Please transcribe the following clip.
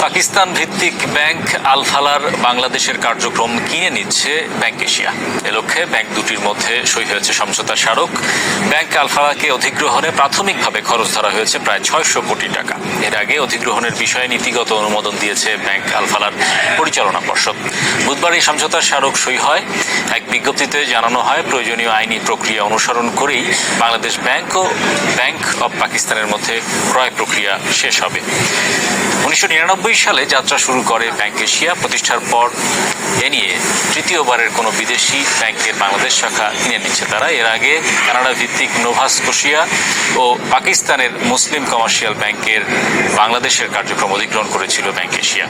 পাকিস্তান ভিত্তিক ব্যাংক আল ফালার বাংলাদেশের কার্যক্রম কিনে নিচ্ছে ব্যাংক এশিয়া। এ লক্ষ্যে ব্যাংক দুটির মধ্যে সই হয়েছে সমঝোতা স্মারক। ব্যাংক আল ফালাকে অধিগ্রহণে প্রাথমিকভাবে খরচ ধরা হয়েছে প্রায় ৬০০ কোটি টাকা। এর আগে অধিগ্রহণের বিষয়ে নীতিগত অনুমোদন দিয়েছে ব্যাংক আল ফালার পরিচালনা পর্ষদ। বুধবার এই সমঝোতা স্মারক সই হয়। এক বিজ্ঞপ্তিতে জানানো হয়, প্রয়োজনীয় আইনি প্রক্রিয়া অনুসরণ করেই বাংলাদেশ ব্যাংক ও ব্যাংক অব পাকিস্তানের মধ্যে ক্রয় প্রক্রিয়া শেষ হবে। ১৯৯৯ সালে যাত্রা শুরু করে ব্যাংক এশিয়া। প্রতিষ্ঠার পর এ নিয়ে তৃতীয়বারের কোনো বিদেশি ব্যাংকের বাংলাদেশ শাখা কিনে নিচ্ছে তারা। এর আগে কানাডা ভিত্তিক নোভা স্কোশিয়া ও পাকিস্তানের মুসলিম কমার্শিয়াল ব্যাংকের বাংলাদেশের কার্যক্রম অধিগ্রহণ করেছিল ব্যাংক এশিয়া।